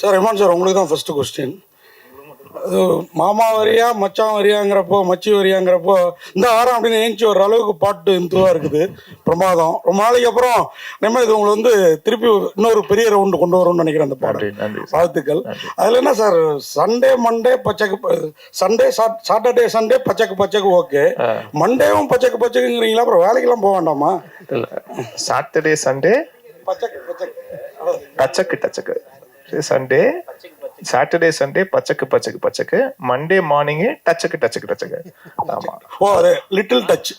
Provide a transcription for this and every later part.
Sir Imman sir, உங்களுக்கு தான் first question. அது மாமா வரியா மச்சான் வரியாங்கிறப்போ, மச்சி வரியாங்கிறப்போ இந்த வாரம் அப்படின்னு ஏஞ்சி வர்ற அளவுக்கு பாட்டு இந்துவாக இருக்குது. பிரமாதம். ரொம்ப நாளைக்கு அப்புறம் நம்ம இது உங்களை வந்து திருப்பி இன்னொரு பெரிய ரவுண்டு கொண்டு வரும்னு நினைக்கிறேன் அந்த பாட்டு. வாழ்த்துக்கள். அதில் என்ன சார், சண்டே மண்டே பச்சைக்கு, சண்டே சாட்டர்டே சண்டே பச்சைக்கு பச்சைக்கு ஓகே, மண்டேவும் பச்சைக்கு பச்சைக்குங்கிறீங்களா? அப்புறம் வேலைக்கெல்லாம் போக வேண்டாமா? சாட்டர்டே சண்டே பச்சைக்கு பச்சைக்கு டச்சக்கு டச்சக்கு, சண்டே சாட்டர்டே சண்டே பச்சைக்கு பச்சைக்கு பச்சைக்கு, மண்டே மார்னிங் டச்சக்கு டச்சக்கு டச்சக்கு. ஆமா, ஓ அது லிட்டில் டச்.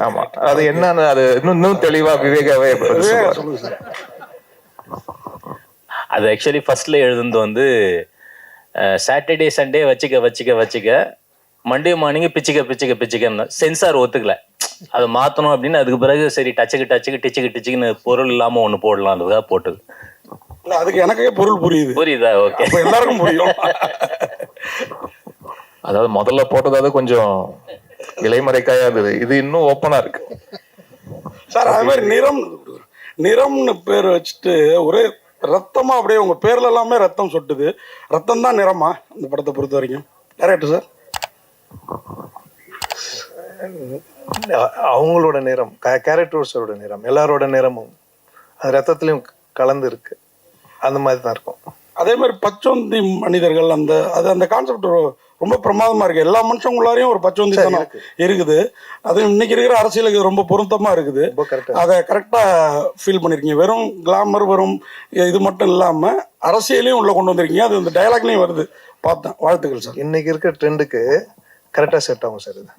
ஆமா, அது என்னன்னு அது இன்னும் தெளிவா விவேகாவே சொல்லுங்க சார். அது ஆக்சுவலி ஃபர்ஸ்ட்ல எழுதுனது வந்து சாட்டர்டே சண்டே வச்சுக்க வச்சுக்க வச்சுக்க, மண்டே மார்னிங் பிச்சுக்க பிச்சுக்க பிச்சுக்கன்னு சென்சார் ஒத்துக்கல. அதை மாற்றணும் அப்படின்னு அதுக்கு பிறகு சரி டச்சுக்கு டச்சுக்கு டிச்சுக்கு டிச்சுக்குன்னு பொருள் இல்லாமல் ஒன்று போடலான்றதுக்காக போட்டது. இல்லை, அதுக்கு எனக்கே பொருள் புரியுதா? ஓகே, எல்லாருக்கும் புரியும். அதாவது முதல்ல போட்டதாவது கொஞ்சம் இலைமறைக்காயா இருந்தது, இது இன்னும் ஓப்பனா இருக்கு சார். அது மாதிரி நிறம்னு பேர் வச்சுட்டு ஒரே ரத்தமா அப்படியே உங்க பேர்ல எல்லாமே ரத்தம் சொட்டுது. ரத்தம் தான் நிறமா இந்த படத்தை பொறுத்த வரைக்கும்? டைரக்டர் சார், அவங்களோட நிறம், கேரக்டர்ஸோட நிறம், எல்லாரோட நிறமும் அது ரத்தத்திலையும் கலந்து இருக்கு. அந்த மாதிரி தான் இருக்கும். அதே மாதிரி பச்சோந்தி மனிதர்கள், அந்த கான்செப்ட் ரொம்ப பிரமாதமா இருக்கு. எல்லா மனுஷங்களும் ஒரு பச்சோந்தி தனம் இருக்குது. அது இன்னைக்கு இருக்கிற அரசியலுக்கு ரொம்ப பொருத்தமா இருக்குது. அதை கரெக்டா ஃபீல் பண்ணிருக்கீங்க. வெறும் கிளாமர், வெறும் இது மட்டும் இல்லாம அரசியலையும் உள்ள கொண்டு வந்திருக்கீங்க. அது இந்த டயலாக்லயும் வருது, பார்த்தேன். வாழ்த்துக்கள் சார். இன்னைக்கு இருக்க ட்ரெண்டுக்கு கரெக்டா செட் ஆகும் சார். இது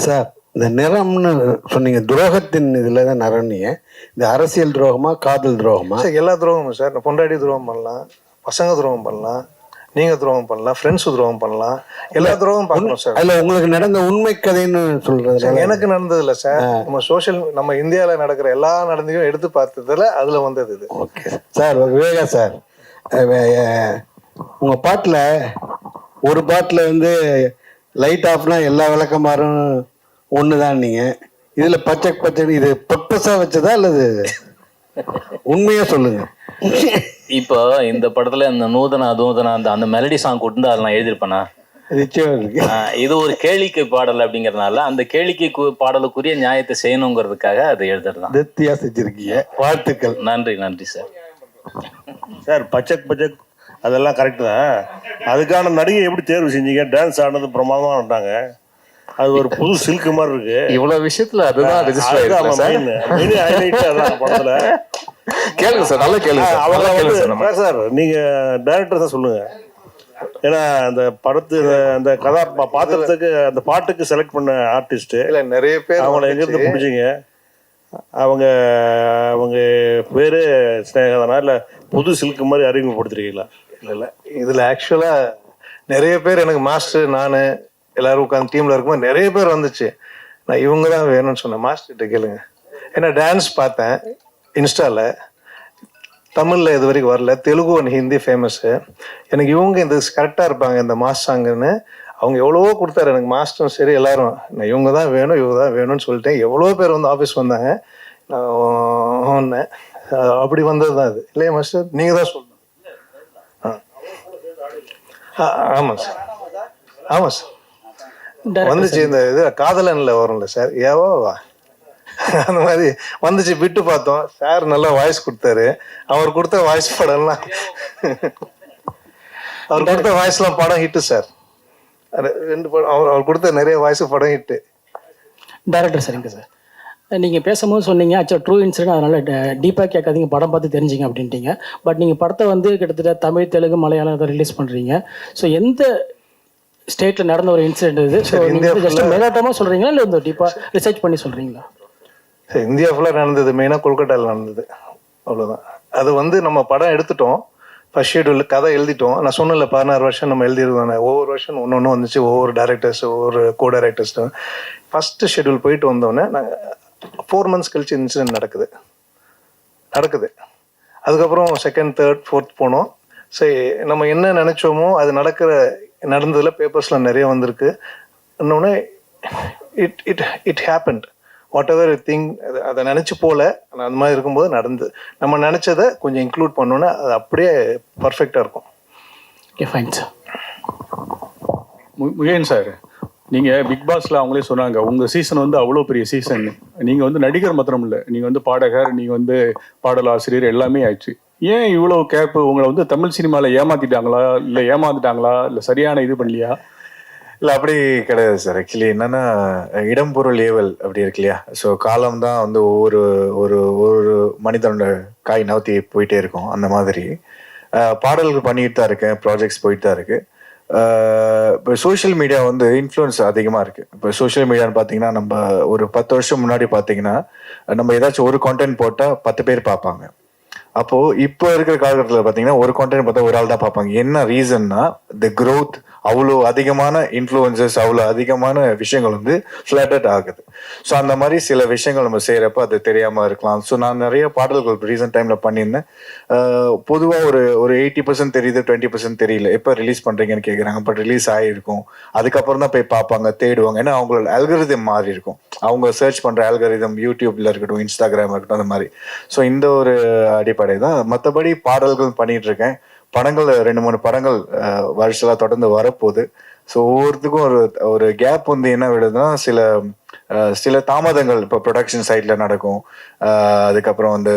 சார், இந்த நிறம்னு சொன்னீங்க, துரோகத்தின் இதில் தான் நிறம்னீங்க. இந்த அரசியல் துரோகமா காதல் துரோகமா? சார் எல்லா துரோகமும் சார். பொண்டாடி துரோகம் பண்ணலாம், பசங்க துரோகம் பண்ணலாம், நீங்க துரோகம் பண்ணலாம், ஃப்ரெண்ட்ஸ் துரோகம் பண்ணலாம், எல்லா துரோகம் பண்ணணும் சார். அதில் உங்களுக்கு நடந்த உண்மை கதைன்னு சொல்றது எனக்கு நடந்தது இல்லை சார். நம்ம இந்தியாவில் நடக்கிற எல்லா நடந்தையும் எடுத்து பார்த்ததுல அதில் வந்தது இது. Okay sir. விவேகா சார், உங்கள் பாட்டில் ஒரு பாட்டில் வந்து லைட் ஆஃப்னா எல்லா விளக்கமாறும் ஒன்று தான். நீங்கள் இதில் பச்சை பச்சை இது பர்பஸாக வச்சதா அல்லது உண்மையாக சொல்லுங்க. இப்போ இந்த படத்துல இந்த நூதன அந்த மெலடி சாங் கொடுத்து அதை நான் எழுதியிருப்பேனா? இது ஒரு கேளிக்கை பாடல் அப்படிங்கறதுனால அந்த கேளிக்கை பாடலுக்குரிய நியாயத்தை செய்யணுங்கிறதுக்காக அதை எழுதுறதுதான். திருப்தியா செஞ்சிருக்கீங்க. வாழ்த்துக்கள். நன்றி நன்றி சார். சார், பச்சக் அதெல்லாம் கரெக்டு தான். அதுக்கான நடிகை எப்படி தேர்வு செஞ்சீங்க? டான்ஸ் ஆனது பிரமாதமா ஆனாங்க. அது ஒரு புது சில்க் மாதிரி இருக்கு. இவ்வளவு விஷயத்துல அதுதான் படத்துல. கேளுங்க சார், நல்லா கேளுங்க சார். நீங்க டைரக்டர் தான் சொல்லுங்க. ஏன்னா அந்த படத்து அந்த பாத்திரத்துக்கு அந்த பாட்டுக்கு செலக்ட் பண்ண ஆர்டிஸ்ட் இல்ல நிறைய பேர் அவங்கள எங்கிருந்து பிடிச்சிங்க? அவங்க பேரு ஸ்னேகதானா இல்ல புது சில்க் மாதிரி அறிமுகப்படுத்திருக்கீங்களா? இல்ல இதுல ஆக்சுவலா நிறைய பேர் எனக்கு மாஸ்டர், நானு எல்லாரும் உட்காந்து டீம்ல இருக்கும்போது நிறைய பேர் வந்துச்சு. நான் இவங்க தான் வேணும்னு சொன்னேன். மாஸ்டர்கிட்ட கேளுங்க. ஏன்னா டான்ஸ் பார்த்தேன் இன்ஸ்டால, தமிழ்ல இது வரைக்கும் வரல, தெலுங்கு அண்ட் ஹிந்தி ஃபேமஸ். எனக்கு இவங்க இந்த கரெக்டா இருப்பாங்க இந்த மாஸ் சாங்குன்னு. அவங்க எவ்வளவோ கொடுத்தாரு எனக்கு, மாஸ்டரும் சரி எல்லாரும். நான் இவங்க தான் வேணும்னு சொல்லிட்டேன். எவ்வளோ பேர் வந்து ஆஃபீஸ் வந்தாங்க. நான் அப்படி வந்தது தான் அது. இல்லையா மாஸ்டர்? நீங்க தான் சொல்லணும். ஆமாம் சார், ஆமாம் சார். வந்துச்சு இந்த இது காதலன்ல வரும்ல சார், ஏவோவா அந்த மாதிரி வந்துச்சு. விட்டு பார்த்தோம். சார் நல்லா வாய்ஸ் கொடுத்தாரு. அவர் கொடுத்த வாய்ஸ் படம்லாம் அவர் கொடுத்த வாய்ஸ்லாம் படம் ஹிட்டு சார். 2 படம் அவர் கொடுத்த நிறைய வாய்ஸ் படம் ஹிட்டு. டைரக்டர் சரிங்க சார். நீங்கள் பேசும்போது சொன்னீங்க ஆக்சுவலாக ட்ரூ இன்சிடென்ட், அதனால் டீப்பாக கேட்காதீங்க, படம் பார்த்து தெரிஞ்சிங்க அப்படின்ட்டீங்க. பட் நீங்கள் படத்தை வந்து கிட்டத்தட்ட தமிழ், தெலுங்கு, மலையாளம் அதை ரிலீஸ் பண்ணுறீங்க. ஸோ எந்த ஸ்டேட்டில் நடந்த ஒரு இன்சிடென்ட் இது? ஸோ நீங்கள் ஜஸ்ட் மேலோட்டமாக சொல்கிறீங்களா இல்லை இந்த டீப்பாக ரிசர்ச் பண்ணி சொல்கிறீங்களா? இந்தியா ஃபுல்லாக நடந்தது. மெயினாக கொல்கட்டாவில் நடந்தது, அவ்வளோதான். அது வந்து நம்ம படம் எடுத்துட்டோம், ஃபர்ஸ்ட் ஷெட்யூல் கதை எழுதிட்டோம். நான் சொன்னல 16 வருஷம் நம்ம எழுதிருந்தோம். ஒவ்வொரு வருஷம் ஒன்று வந்துச்சு, ஒவ்வொரு டைரக்டர்ஸ், ஒவ்வொரு கோ டைரக்டர்ஸ். ஃபர்ஸ்ட் ஷெட்யூல் போயிட்டு வந்தோடனே நாங்கள் 4 months கழிச்சு இன்சிடென்ட் நடக்குது. அதுக்கப்புறம் செகண்ட், தேர்ட், ஃபோர்த் போனோம். சரி, நம்ம என்ன நினைச்சோமோ அது நடந்ததுல பேப்பர்ஸ்லாம் நிறைய வந்திருக்கு. இன்னொன்று it happened. What ever thing அதை நினச்சி போல அந்த மாதிரி இருக்கும்போது நடந்து நம்ம நினச்சதை கொஞ்சம் இன்க்ளூட் பண்ணோன்னா அது அப்படியே பர்ஃபெக்டாக இருக்கும். Okay fine sir. Mugen sir, நீங்கள் பிக் பாஸில் அவங்களே சொன்னாங்க உங்கள் சீசன் வந்து அவ்வளோ பெரிய சீசன். நீங்கள் வந்து நடிகர் மாத்திரம் இல்லை, நீங்கள் வந்து பாடகர், நீங்கள் வந்து பாடலாசிரியர் எல்லாமே ஆயிடுச்சு. ஏன் இவ்வளோ கேப்பு? உங்களை வந்து தமிழ் சினிமாவில் ஏமாத்திட்டாங்களா, இல்லை ஏமாந்துட்டாங்களா, இல்லை சரியான இது பண்ணலையா? இல்லை அப்படி கிடையாது சார். ஆக்சுவலி என்னன்னா இடம் பொருள் ஏவல் அப்படி இருக்கு இல்லையா. ஸோ காலம் தான் வந்து ஒவ்வொரு ஒரு ஒரு மனிதனோட காய் நவுத்தி போயிட்டே இருக்கும். அந்த மாதிரி பாடல்கள் பண்ணிட்டு தான் இருக்கேன், ப்ராஜெக்ட்ஸ் போயிட்டு தான் இருக்கு. இப்போ சோஷியல் மீடியா வந்து இன்ஃப்ளூயன்ஸ் அதிகமாக இருக்குது. இப்போ சோஷியல் மீடியான்னு பார்த்தீங்கன்னா நம்ம ஒரு 10 வருஷம் முன்னாடி பார்த்தீங்கன்னா நம்ம ஏதாச்சும் ஒரு கான்டென்ட் போட்டால் 10 பேர் பார்ப்பாங்க. அப்போது இப்போ இருக்கிற காலகட்டத்தில் பார்த்தீங்கன்னா ஒரு கான்டென்ட் பார்த்தா ஒரு ஆள் தான் பார்ப்பாங்க. என்ன ரீசன்னா தி க்ரோத், அவ்வளோ அதிகமான இன்ஃப்ளூயன்சஸ், அவ்வளோ அதிகமான விஷயங்கள் வந்து ஃப்ளட்டட் ஆகுது. ஸோ அந்த மாதிரி சில விஷயங்கள் நம்ம செய்கிறப்ப அது தெரியாமல் இருக்கலாம். ஸோ நான் நிறைய பாடல்கள் ரீசெண்ட் டைமில் பண்ணியிருந்தேன். பொதுவாக ஒரு 80% தெரியுது, 20% தெரியல. எப்போ ரிலீஸ் பண்ணுறீங்கன்னு கேட்குறாங்க. பட் ரிலீஸ் ஆகிருக்கும், அதுக்கப்புறம் தான் போய் பார்ப்பாங்க, தேடுவாங்க. ஏன்னா அவங்களோட அல்கரிதம் மாறி இருக்கும். அவங்க சர்ச் பண்ணுற அல்கரிதம் யூடியூப்ல இருக்கட்டும், இன்ஸ்டாகிராம் இருக்கட்டும், அந்த மாதிரி. ஸோ இந்த ஒரு அடிப்படை தான். மற்றபடி பாடல்கள் பண்ணிட்டு இருக்கேன். படங்கள் 2-3 படங்கள் வருஷம் தொடர்ந்து வரப்போகுது. ஸோ ஒவ்வொருத்துக்கும் ஒரு கேப் வந்து என்ன விடுதுன்னா சில தாமதங்கள் இப்போ ப்ரொடக்ஷன் சைடில் நடக்கும். அதுக்கப்புறம் வந்து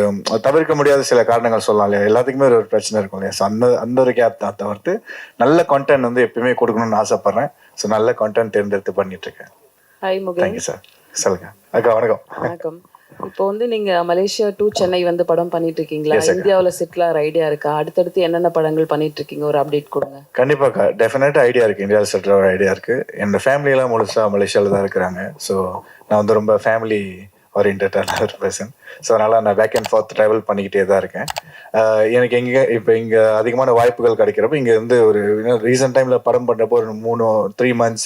தவிர்க்க முடியாத சில காரணங்கள் சொல்லலாம் இல்லையா. எல்லாத்துக்குமே ஒரு பிரச்சனை இருக்கும் இல்லையா. ஸோ அந்த ஒரு கேப் தான் தவிர்த்து நல்ல கான்டென்ட் வந்து எப்பயுமே கொடுக்கணும்னு ஆசைப்பட்றேன். ஸோ நல்ல கான்டென்ட் தேர்ந்தெடுத்து பண்ணிட்டு இருக்கேன். ஹாய் முகேன். Thank you sir. சொல்லுங்க அக்கா. வணக்கம். வணக்கம். இப்போ வந்து நீங்க மலேசியா டு சென்னை வந்து படம் பண்ணிட்டு இருக்கீங்களா? இந்தியாவில் செட்டில் ஆகிற ஐடியா இருக்கா? அடுத்தடுத்து என்னென்ன படங்கள் பண்ணிட்டு இருக்கீங்க, ஒரு அப்டேட் கொடுங்க. கண்டிப்பாக்கா, டெஃபினட்டாக ஐடியா இருக்குது. இந்தியாவில் செட்டில் ஒரு ஐடியா இருக்குது. என்னோட ஃபேமிலியெல்லாம் முழுசாக மலேசியாவில் தான் இருக்கிறாங்க. ஸோ நான் வந்து ரொம்ப ஃபேமிலி ஓரியன்டான ஒரு பர்சன். ஸோ அதனால் நான் பேக் அண்ட் ஃபார்த் ட்ராவல் பண்ணிக்கிட்டே தான் இருக்கேன். எனக்கு இங்கே அதிகமான வாய்ப்புகள் கிடைக்கிறப்ப இங்கே வந்து ஒரு ரீசெண்ட் டைமில் படம் பண்ணுறப்போ ஒரு 3 months,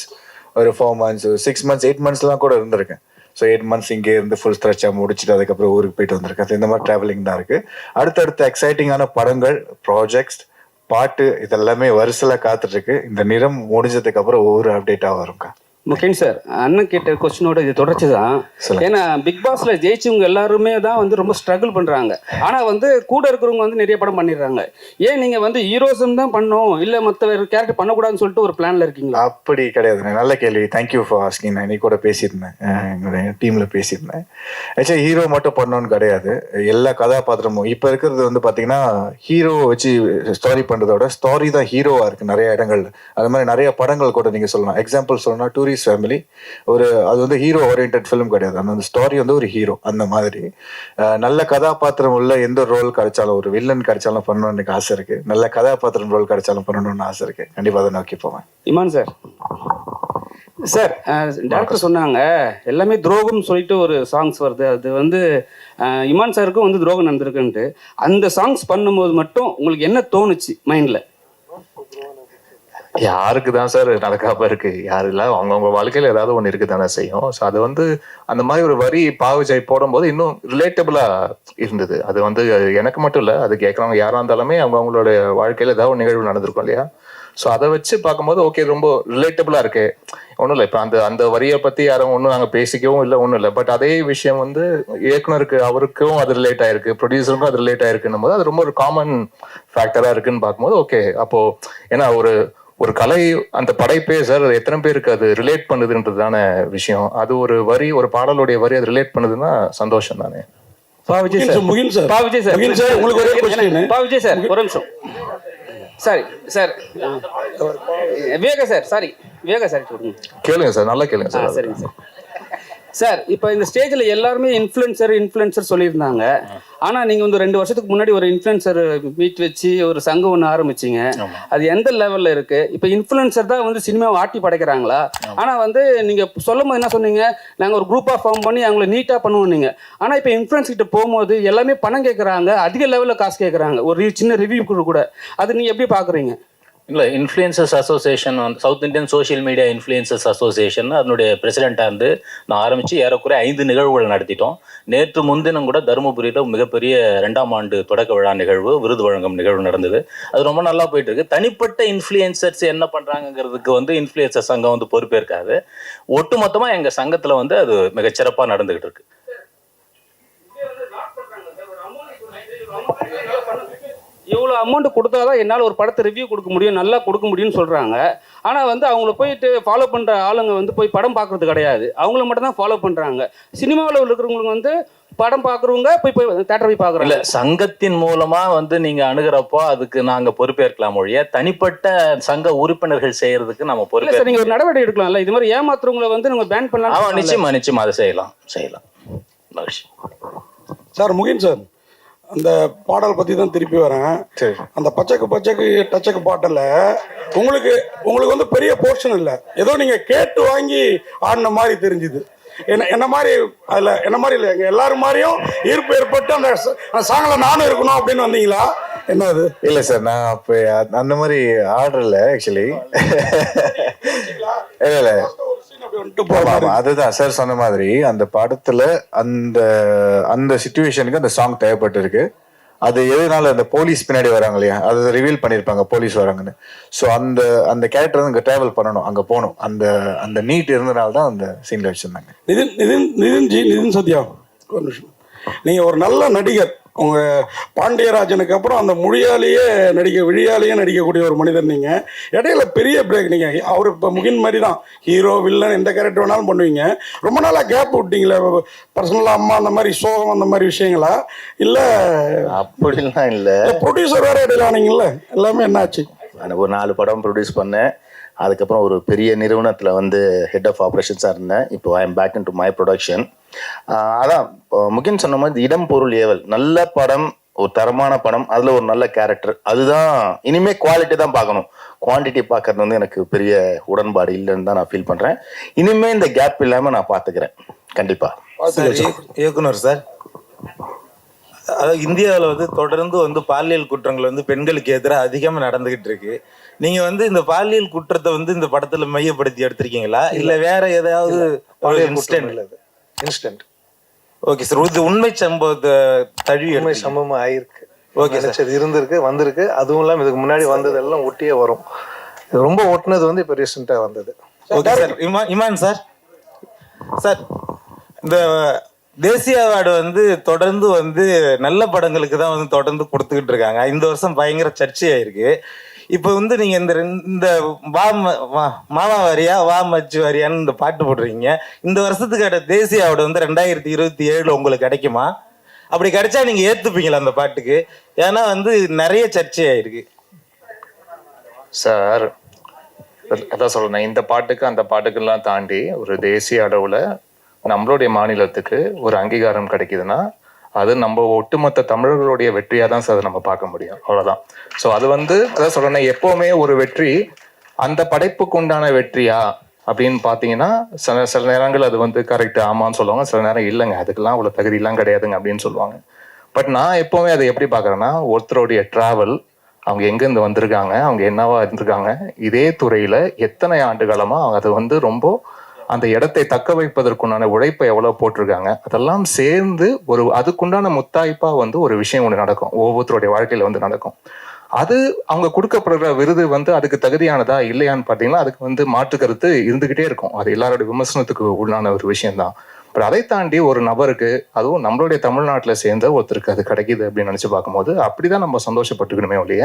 ஒரு 4 months, 6 months, 8 monthsலாம் கூட இருந்திருக்கேன். ஸோ 8 months இங்கே இருந்து ஃபுல் ஸ்ட்ரெச்சாக முடிச்சுட்டு அதுக்கப்புறம் ஊருக்கு போயிட்டு வந்திருக்கேன். இந்த மாதிரி ட்ராவலிங் தான் இருக்குது. அடுத்தடுத்த எக்ஸைட்டிங்கான படங்கள், ப்ராஜெக்ட்ஸ், பாட்டு இதெல்லாமே வரிசையில் காத்துட்ருக்கு. இந்த நிறம் முடிஞ்சதுக்கு அப்புறம் ஒவ்வொரு அப்டேட்டாக வரும்க்கா. முகேன் சார், அண்ணன் கேட்ட கொஸ்டினோட இது தொடர்ச்சி தான். ஏன்னா பிக் பாஸ்ல ஜெயிச்சவங்க எல்லாருமே தான் வந்து ரொம்ப ஸ்ட்ரகிள் பண்றாங்க. ஆனா வந்து கூட இருக்கிறவங்க வந்து நிறைய படம் பண்ணிடுறாங்க. ஏன் நீங்க வந்து ஹீரோசம் தான் பண்ணோம், இல்ல மற்ற கேரக்டர் பண்ணக்கூடாதுன்னு சொல்லிட்டு ஒரு பிளான்ல இருக்கீங்களா? அப்படி கிடையாதுண்ணே. நல்ல கேள்வி. Thank you for asking. நான் இன்னைக்கு கூட பேசியிருந்தேன், எங்களுடைய டீம்ல பேசியிருந்தேன். ஆக்சுவலி ஹீரோ மட்டும் பண்ணணும்னு கிடையாது. எல்லா கதாபாத்திரமும் இப்போ இருக்கிறது வந்து பார்த்தீங்கன்னா ஹீரோவை வச்சு ஸ்டோரி பண்ணுறதோட ஸ்டோரி தான் ஹீரோவாக இருக்குது நிறைய இடங்கள். அது மாதிரி நிறைய படங்கள் கூட நீங்கள் சொல்லலாம். எக்ஸாம்பிள் சொல்லணும்னா டூரிஸ்ட் ஃபேமிலி, அது வந்து ஹீரோ ஓரியன்ட் ஃபிலிம் கிடையாது. அந்த ஸ்டோரி வந்து ஒரு ஹீரோ. அந்த மாதிரி நல்ல கதாபாத்திரம் உள்ள எந்த ரோல் கிடைச்சாலும், ஒரு வில்லன் கிடைச்சாலும் பண்ணணும்னு எனக்கு ஆசை இருக்கு. நல்ல கதாபாத்திரம் ரோல் கிடைச்சாலும் பண்ணணும்னு ஆசை இருக்கு. கண்டிப்பா அதை நோக்கி போவேன். இமான் சார், சார் டேரக்டர் சொன்னாங்க எல்லாமே துரோகம் சொல்லிட்டு ஒரு சாங்ஸ் வருது. அது வந்து இமான் சாருக்கும் வந்து துரோகம் நடந்திருக்குன்ட்டு. அந்த சாங்ஸ் பண்ணும்போது மட்டும் உங்களுக்கு என்ன தோணுச்சு மைண்ட்ல? யாருக்கு தான் சார் நடக்காம இருக்கு? யாரு இல்லை, அவங்கவுங்க வாழ்க்கையில ஏதாவது ஒன்று இருக்கு தானே செய்யும். ஸோ அது வந்து அந்த மாதிரி ஒரு வரி பாவுஜை போடும்போது இன்னும் ரிலேட்டபிளா இருந்தது. அது வந்து எனக்கு மட்டும் இல்லை, அது கேட்குறவங்க யாரா இருந்தாலுமே அவங்களோட வாழ்க்கையில ஏதாவது ஒரு நிகழ்வு நடந்திருக்கும் இல்லையா. ஸோ அதை வச்சு பார்க்கும்போது ஓகே, ரொம்ப ரிலேட்டபிளா இருக்கு. ஒன்றும் இல்லை, இப்போ அந்த வரியை பத்தி யாரும் ஒன்றும் நாங்கள் பேசிக்கவும் இல்லை, ஒன்றும் இல்லை. பட் அதே விஷயம் வந்து இயக்குனருக்கு, அவருக்கும் அது ரிலேட் ஆயிருக்கு, ப்ரொடியூசருக்கும் அது ரிலேட் ஆயிருக்குன்னும் போது அது ரொம்ப ஒரு காமன் ஃபேக்டரா இருக்குன்னு பார்க்கும்போது ஓகே. அப்போ ஏன்னா ஒரு கலை, அந்த படைப்பே சார் எத்தனை பேருக்கு அது ரிலேட் பண்ணுதுன்றதுதான விஷயம். அது ஒரு வரி, ஒரு பாடலுடைய வரி அது ரிலேட் பண்ணுதுன்னா சந்தோஷம் தானே. பாவிஜய் சார், உங்களுக்கு ஒரே question. பாவிஜய் சார் ஒரு நிமிஷம். சாரி சார், விவேக சார், சாரி விவேக சார் கேளுங்க சார், நல்லா கேளுங்க சார். சரிங்க சார். சார் இப்போ இந்த ஸ்டேஜில் எல்லாருமே இன்ஃப்ளூயன்சர் சொல்லியிருந்தாங்க. ஆனால் நீங்கள் வந்து 2 வருஷத்துக்கு முன்னாடி ஒரு இன்ஃப்ளூயன்சர் மீட் வச்சு ஒரு சங்கம் ஒன்று ஆரம்பிச்சிங்க. அது எந்த லெவலில் இருக்குது? இப்போ இன்ஃப்ளூயன்சர் தான் வந்து சினிமாவை ஆட்டி படைக்கிறாங்களா? ஆனால் வந்து நீங்கள் சொல்லும் போது என்ன சொன்னீங்க, நாங்கள் ஒரு குரூப்பாக ஃபார்ம் பண்ணி அவங்கள நீட்டாக பண்ணுவோம் நீங்கள். ஆனால் இப்போ இன்ஃப்ளூயன்ஸ் கிட்ட போகும்போது எல்லாமே பணம் கேட்குறாங்க, அதிக லெவலில் காசு கேட்குறாங்க, ஒரு சின்ன ரிவ்யூ கூட. அது நீங்கள் எப்படி பார்க்குறீங்க? இல்லை, இன்ஃப்ளூயன்சர்ஸ் அசோசியேஷன் வந்து south Indian social media influencers association அதனுடைய பிரசிடெண்ட்டாக இருந்து நான் ஆரம்பித்து ஏறக்குறைய 5 நிகழ்வுகள் நடத்திட்டோம். நேற்று முன்தினம் கூட தருமபுரியில் மிகப்பெரிய 2ஆம் ஆண்டு தொடக்க விழா நிகழ்வு, விருது வழங்கும் நிகழ்வு நடந்தது. அது ரொம்ப நல்லா போயிட்டு இருக்கு. தனிப்பட்ட இன்ஃப்ளூயன்சர்ஸ் என்ன பண்ணுறாங்கிறதுக்கு வந்து இன்ஃப்ளூயன்சர் சங்கம் வந்து பொறுப்பேற்காது. ஒட்டுமொத்தமாக எங்கள் சங்கத்தில் வந்து அது மிகச்சிறப்பாக நடந்துகிட்டு இருக்கு. இவ்வளோ அமௌண்ட் கொடுத்தா தான் என்னால் ஒரு படத்தை ரிவ்யூ கொடுக்க முடியும், நல்லா கொடுக்க முடியும்னு சொல்கிறாங்க. ஆனால் வந்து அவங்கள போயிட்டு ஃபாலோ பண்ணுற ஆளுங்க வந்து போய் படம் பார்க்குறது கிடையாது, அவங்கள மட்டும் தான் ஃபாலோ பண்ணுறாங்க. சினிமாவில் இருக்கிறவங்களுக்கு வந்து படம் பார்க்குறவங்க போய் தேட்டர் போய் பார்க்குறாங்க. இல்லை, சங்கத்தின் மூலமாக வந்து நீங்கள் அணுகிறப்போ அதுக்கு நாங்கள் பொறுப்பேற்கலாம் ஒழிய தனிப்பட்ட சங்க உறுப்பினர்கள் செய்கிறதுக்கு நம்ம பொறுப்பு. சார், நீங்கள் ஒரு நடவடிக்கை எடுக்கலாம்ல, இது மாதிரி ஏமாத்துறவங்களை வந்து நம்ம பேன் பண்ணலாம். ஆமாம், நிச்சயமா அதை செய்யலாம். மகிழ்ச்சி. சார், முகின் சார், அந்த பாடல் பற்றி தான் திருப்பி வரேன். அந்த பச்சைக்கு டச்சக்கு பாட்டில் உங்களுக்கு வந்து பெரிய போர்ஷன் இல்லை, ஏதோ நீங்கள் கேட்டு வாங்கி ஆடின மாதிரி தெரிஞ்சுது. என்ன மாதிரி அதில் என்ன மாதிரி இல்லை, எங்கள் எல்லாரும் மாதிரியும் ஈர்ப்பு ஏற்பட்டு அந்த சாங்கில் நானும் இருக்கணும் அப்படின்னு வந்தீங்களா? என்ன அது? இல்லை சார், நான் அப்போ அந்த மாதிரி ஆர்டர்ல ஆக்சுவலி இல்லை அதுதான் சார் சொன்ன மாதிரி அந்த படத்துல அந்த சிச்சுவேஷனுக்கு அந்த சாங் தேவைப்பட்டு இருக்கு. அது எதனால அந்த போலீஸ் பின்னாடி வராங்க இல்லையா, அதை ரிவீல் பண்ணியிருப்பாங்க போலீஸ் வராங்கன்னு. ஸோ அந்த கேரக்டர் வந்து இங்கே டிராவல் பண்ணணும், அங்கே போகணும். அந்த நீட் இருந்தனால தான் அந்த சீன்ல வச்சிருந்தாங்க. நிதின் சத்யா, ஒரு நிமிஷம். நீங்கள் ஒரு நல்ல நடிகர். உங்கள் பாண்டியராஜனுக்கு அப்புறம் அந்த விழியாலேயே நடிக்கக்கூடிய ஒரு மனிதர் நீங்கள். இடையில பெரிய பிரேக். நீங்கள் அவர் இப்போ முகின் மாதிரி தான், ஹீரோ வில்லன் எந்த கேரக்டர் வேணாலும் பண்ணுவீங்க. ரொம்ப நாளாக கேப் விட்டீங்களே, பர்சனலாக அம்மா அந்த மாதிரி சோகம் அந்த மாதிரி விஷயங்களா? இல்லை அப்படிலாம் இல்லை. ப்ரொடியூசர் வேறு இடையில ஆனீங்கல்ல, எல்லாமே என்னாச்சு? ஒரு 4 படம் ப்ரொடியூஸ் பண்ணேன். அதுக்கப்புறம் ஒரு பெரிய நிறுவனத்தில் வந்து ஹெட் ஆஃப் ஆப்ரேஷன்ஸாக இருந்தேன். இப்போ I am back in to my production. அதான் முகின் சொன்ன மாதிரி இடம் பொருள் ஏவல் நல்ல படம், ஒரு தரமான படம், அதில் ஒரு நல்ல கேரக்டர். அதுதான் இனிமேல் குவாலிட்டி தான் பார்க்கணும், குவான்டிட்டி பார்க்கறது வந்து எனக்கு பெரிய உடன்பாடு இல்லைன்னு தான் நான் ஃபீல் பண்ணுறேன். இனிமேல் இந்த கேப் இல்லாமல் நான் பார்த்துக்கிறேன் கண்டிப்பாக. இயக்குனர் சார், அதாவது இந்தியாவில் வந்து தொடர்ந்து வந்து பாலியல் குற்றங்கள் வந்து பெண்களுக்கு எதிராக அதிகமாக நடந்துகிட்டு இருக்கு. நீங்க வந்து இந்த பாலியல் குற்றத்தை வந்து இந்த படத்துல மையப்படுத்தி எடுத்திருக்கீங்களா, இல்ல வேற ஏதாவது இன்ஸ்டன்ட்? ஓகே சார், இது உண்மை சம்பவத்தை உண்மை சம்பவம் ஆயிருக்கு. ஓகே சார், இருந்திருக்கு, வந்திருக்கு. அதுவும் இல்லாமல் இதுக்கு முன்னாடி வந்ததெல்லாம் ஒட்டியே வரும். இது ரொம்ப ஒட்டினது வந்து இப்போ ரீசெண்டாக வந்தது. Okay sir. இமான் சார், இந்த தேசிய அவார்டு வந்து தொடர்ந்து வந்து நல்ல படங்களுக்கு தான் வந்து தொடர்ந்து கொடுத்துக்கிட்டு இருக்காங்க. இந்த வருஷம் பயங்கர சர்ச்சையாயிருக்கு. இப்போ வந்து நீங்க இந்த மாமா வாரியா வா மச்சு வாரியான்னு இந்த பாட்டு போடுறீங்க. இந்த வருஷத்துக்கு தேசிய அவார்டு வந்து 2027 உங்களுக்கு கிடைக்குமா? அப்படி கிடைச்சா நீங்க ஏத்துப்பீங்களா அந்த பாட்டுக்கு? ஏன்னா வந்து நிறைய சர்ச்சையாயிருக்கு சார். அதான் சொல்றேன், இந்த பாட்டுக்கு அந்த பாட்டுக்கெல்லாம் தாண்டி ஒரு தேசிய அளவுல நம்மளுடைய மாநிலத்துக்கு ஒரு அங்கீகாரம் கிடைக்குதுன்னா அது நம்ம ஒட்டுமொத்த தமிழர்களுடைய வெற்றியாக தான் சார் நம்ம பார்க்க முடியும். அவ்வளோதான். ஸோ அது வந்து அதான் சொல்றேன்னா, எப்போவுமே ஒரு வெற்றி அந்த படைப்புக்கு உண்டான வெற்றியா அப்படின்னு பார்த்தீங்கன்னா சில நேரங்கள் அது வந்து கரெக்ட் ஆமான்னு சொல்லுவாங்க, சில நேரம் இல்லைங்க அதுக்கெல்லாம் அவ்வளோ தகுதியெல்லாம் கிடையாதுங்க அப்படின்னு சொல்லுவாங்க. பட் நான் எப்போவுமே அதை எப்படி பார்க்குறேன்னா, ஒருத்தருடைய ட்ராவல், அவங்க எங்கேருந்து வந்திருக்காங்க, அவங்க என்னவா இருந்திருக்காங்க, இதே துறையில் எத்தனை ஆண்டு காலமாக அவங்க அதை வந்து ரொம்ப அந்த இடத்தை தக்க வைப்பதற்குண்டான உழைப்பை எவ்வளவு போட்டிருக்காங்க, அதெல்லாம் சேர்ந்து ஒரு அதுக்குண்டான முத்தாய்ப்பா வந்து ஒரு விஷயம் ஒன்று நடக்கும், ஒவ்வொருத்தருடைய வாழ்க்கையில வந்து நடக்கும். அது அவங்க கொடுக்கப்படுற விருது வந்து அதுக்கு தகுதியானதா இல்லையான்னு பார்த்தீங்கன்னா அதுக்கு வந்து மாற்று கருத்து இருந்துகிட்டே இருக்கும். அது எல்லாருடைய விமர்சனத்துக்கு உள்ளான ஒரு விஷயம்தான். பட் அதை தாண்டி ஒரு நபருக்கு, அதுவும் நம்மளுடைய தமிழ்நாட்டில் சேர்ந்த ஒருத்தருக்கு அது கிடைக்குது அப்படின்னு நினச்சி பார்க்கும்போது அப்படிதான் நம்ம சந்தோஷப்பட்டுக்கணுமே ஒழிய,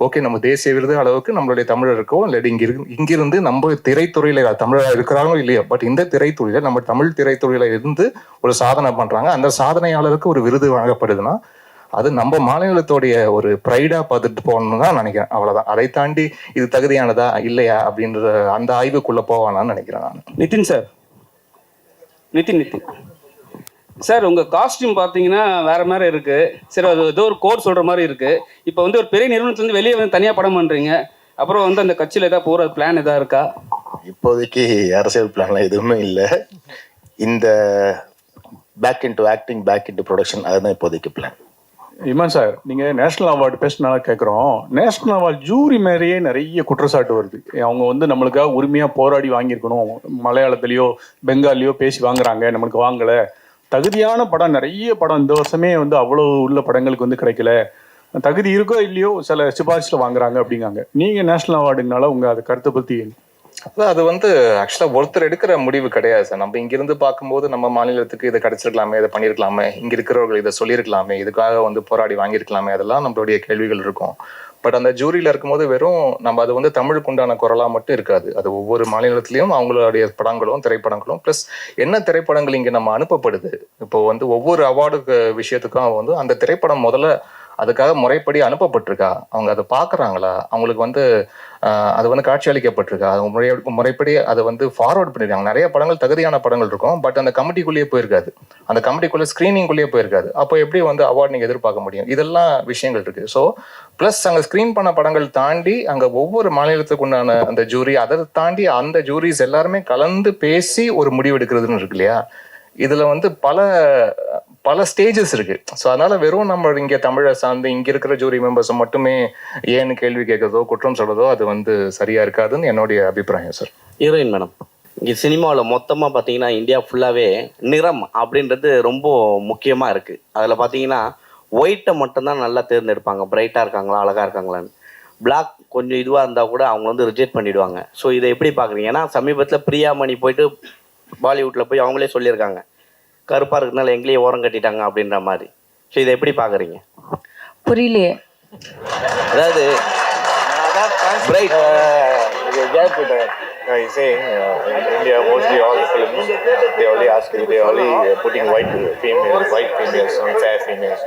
ஓகே நம்ம தேசிய விருது அளவுக்கு நம்மளுடைய தமிழருக்கோ இல்லாட்டி இங்கிருந்து நம்ம திரைத்துறையில தமிழராக இருக்கிறாங்களோ இல்லையோ, பட் இந்த திரைத்துறையில நம்ம தமிழ் திரைத்துறையில இருந்து ஒரு சாதனை பண்றாங்க, அந்த சாதனையாளருக்கு ஒரு விருது வழங்கப்படுதுன்னா அது நம்ம மாநிலத்தோடைய ஒரு ப்ரைடா பார்த்துட்டு போகணும்னு தான் நினைக்கிறேன். அவ்வளவுதான். அதை தாண்டி இது தகுதியானதா இல்லையா அப்படின்ற அந்த ஆய்வுக்குள்ள போவானான்னு நினைக்கிறேன் நான். நிதின் சார், உங்கள் காஸ்டியூம் பார்த்தீங்கன்னா வேறு மாதிரி இருக்குது. சரி, அது ஏதோ ஒரு கோட் சொல்கிற மாதிரி இருக்குது. இப்போ வந்து ஒரு பெரிய நிறுவனத்துலேருந்து வெளியே வந்து தனியாக படம் பண்ணுறீங்க. அப்புறம் வந்து அந்த கட்சியில் ஏதாவது போகிற பிளான் எதாவது இருக்கா? இப்போதைக்கு அரசியல் பிளான்லாம் எதுவுமே இல்லை. இந்த back into acting, back into production, அதுதான் இப்போதைக்கு பிளான். இமான் சார், நீங்கள் நேஷ்னல் அவார்டு பேசினால கேட்குறோம். நேஷ்னல் அவார்டு ஜூரி மேலேயே நிறைய குற்றச்சாட்டு வருது. அவங்க வந்து நம்மளுக்காக உரிமையாக போராடி வாங்கியிருக்கணும், மலையாளத்துலேயோ பெங்காலியோ பேசி வாங்குறாங்க, நம்மளுக்கு வாங்கலை. தகுதியான படம் நிறைய படம் இந்த வருஷமே வந்து அவ்வளோ உள்ள படங்களுக்கு வந்து கிடைக்கல, தகுதி இருக்கோ இல்லையோ சில சிபாரிசில் வாங்குறாங்க அப்படிங்காங்க. நீங்கள் நேஷ்னல் அவார்டுனால உங்கள் அது கருத்தை பற்றி? அது வந்து ஆக்சுவலாக ஒருத்தர் எடுக்கிற முடிவு கிடையாது சார். நம்ம இங்கிருந்து பார்க்கும்போது நம்ம மாநிலத்துக்கு இதை கிடைச்சிருக்கலாமே, இதை பண்ணியிருக்கலாமே, இங்கே இருக்கிறவர்கள் இதை சொல்லியிருக்கலாமே, இதுக்காக வந்து போராடி வாங்கியிருக்கலாமே, அதெல்லாம் நம்மளுடைய கேள்விகள் இருக்கும். பட் அந்த ஜூரியில் இருக்கும்போது வெறும் நம்ம அது வந்து தமிழுக்கு உண்டான குரலாக மட்டும் இருக்காது. அது ஒவ்வொரு மாநிலத்திலையும் அவங்களுடைய படங்களும் திரைப்படங்களும் ப்ளஸ் என்ன திரைப்படங்கள் இங்கே நம்ம அனுப்பப்படுது. இப்போ வந்து ஒவ்வொரு அவார்டு விஷயத்துக்கும் வந்து அந்த திரைப்படம் முதல்ல அதுக்காக முறைப்படி அனுப்பப்பட்டிருக்கா, அவங்க அதை பார்க்குறாங்களா, அவங்களுக்கு வந்து அது வந்து காட்சி அளிக்கப்பட்டிருக்கா, அவங்க முறைப்படி அதை வந்து ஃபார்வர்ட் பண்ணியிருக்காங்க. நிறைய படங்கள் தகுதியான படங்கள் இருக்கும், பட் அந்த கமிட்டிக்குள்ளேயே போயிருக்காது, அந்த கமிட்டிக்குள்ளே ஸ்க்ரீனிங்குள்ளேயே போயிருக்காது. அப்போ எப்படி வந்து அவார்டு நீங்கள் எதிர்பார்க்க முடியும்? இதெல்லாம் விஷயங்கள் இருக்குது. ஸோ ப்ளஸ் அங்கே ஸ்க்ரீன் பண்ண படங்கள் தாண்டி அங்கே ஒவ்வொரு மாநிலத்துக்கு உண்டான அந்த ஜூரி, அதை தாண்டி அந்த ஜூரிஸ் எல்லாருமே கலந்து பேசி ஒரு முடிவு எடுக்கிறதுன்னு இருக்கு இல்லையா? இதில் வந்து பல ஸ்டேஜஸ் இருக்கு. ஸோ அதனால வெறும் நம்ம இங்கே தமிழை சார்ந்து இங்கே இருக்கிற ஜூரி மெம்பர்ஸை மட்டுமே ஏன்னு கேள்வி கேட்கறதோ குற்றம் சொல்றதோ அது வந்து சரியா இருக்காதுன்னு என்னுடைய அபிப்பிராயம் சார். ஹீரோயின் மேடம், இங்கே சினிமாவில் மொத்தமாக பார்த்தீங்கன்னா இந்தியா ஃபுல்லாகவே நிறம் அப்படின்றது ரொம்ப முக்கியமாக இருக்குது. அதில் பார்த்தீங்கன்னா ஒயிட்டை மட்டும்தான் நல்லா தேர்ந்தெடுப்பாங்க, பிரைட்டாக இருக்காங்களா அழகாக இருக்காங்களான்னு. பிளாக் கொஞ்சம் இதுவாக இருந்தால் கூட அவங்க வந்து ரிஜெக்ட் பண்ணிவிடுவாங்க. ஸோ இதை எப்படி பார்க்குறீங்க? ஏன்னா சமீபத்தில் பிரியாமணி போயிட்டு பாலிவுட்டில் போய் அவங்களே சொல்லியிருக்காங்க, கருப்பாக இருக்கிறதுனால எங்களையே ஓரம் கட்டிட்டாங்க அப்படின்ற மாதிரி. ஸோ இதை எப்படி பார்க்குறீங்க? புரியலையே. அதாவது bright saying in India mostly all the films they only ask you, they only putting white females and fair females.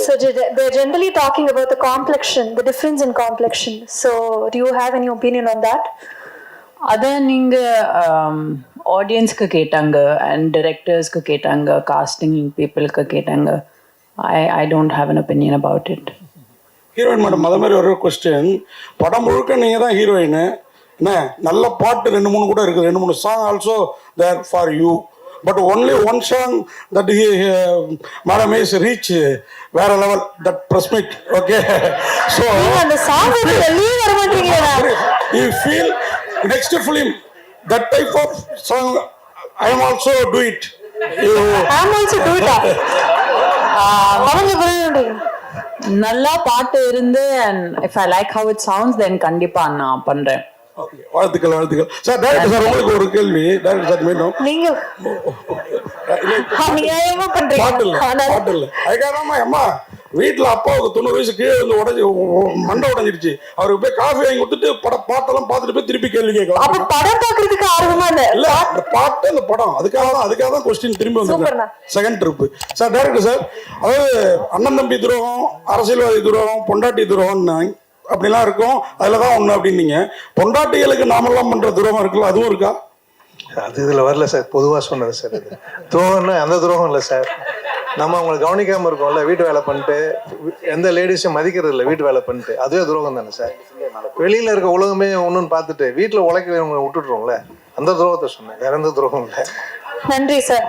So they're generally talking about the complexion, the difference in complexion. So do you have any opinion on that? அதான் நீங்கள் ஆடியன்ஸ்க்கு கேட்டாங்க and டிரெக்டர்ஸ்க்கு கேட்டாங்க, costing பீப்புளுக்கு கேட்டாங்க. I don't have an opinion about it. Heroine madam, அதே மாதிரி ஒரு கொஸ்டின். படம் முழுக்க நீங்கள் தான் ஹீரோயின், என்ன நல்ல பாட்டு 2-3 கூட இருக்குது, 2-3 song also there for you. But only one song that Madam is reach வேற level, that press meet, okay? So அந்த சாங் வெளியே வர மாட்டீங்களா? You feel next film that type of song I am also do it. I am also do it. நல்லா பாட்டு இருந்து and if I like how it sounds then கண்டிப்பா நான் பண்றேன். வாழ்த்துக்கள். சார் டைரக்டர் சார், உங்களுக்கு ஒரு கேள்வி. டைரக்டர் சார் மீண்டும் நீங்க பாட்டு இல்லை அதுக்காக அம்மா வீட்டில் அப்பாவுக்கு 90 வயசு கீழே வந்து மண்டை உடஞ்சிருச்சு. அவருக்கு போய் காஃபி வாங்கி கொடுத்துட்டு பாட்டெல்லாம் பார்த்துட்டு போய் திருப்பி கேள்வி கேட்கலாம். படம் பார்க்கறதுக்கு ஆர்வமா இல்ல, அந்த பாட்டு அந்த படம் அதுக்காக தான் கொஸ்டின் திரும்பி வந்து second trip. Sir director sir, அதாவது அண்ணன் தம்பி துரோகம், அரசியல்வாதி துரோகம், பொண்டாட்டி துரோகம் அப்படிலாம் இருக்கும், அதில் தான் ஒன்று அப்படின்னீங்க. பொண்டாட்டிகளுக்கு நாமெல்லாம் பண்ணுற துரோகம் இருக்குல்ல, அதுவும் இருக்கா? அது இதில் வரல சார், பொதுவாக சொன்னது சார். அது துரோகம்னா அந்த துரோகம் இல்லை சார். நம்ம அவங்களை கவனிக்காமல் இருக்கோம்ல, வீட்டு வேலை பண்ணிட்டு எந்த லேடிஸும் மதிக்கிறது இல்லை, வீட்டு வேலை பண்ணிட்டு, அதுவே துரோகம் தானே சார். வெளியில் இருக்க உலகமே ஒன்றுன்னு பார்த்துட்டு வீட்டில் உழைக்கிறவங்க விட்டுட்டுருவோம்ல, அந்த துரோகத்தை சொன்னேன், வேற எந்த துரோகம் இல்லை. நன்றி சார்.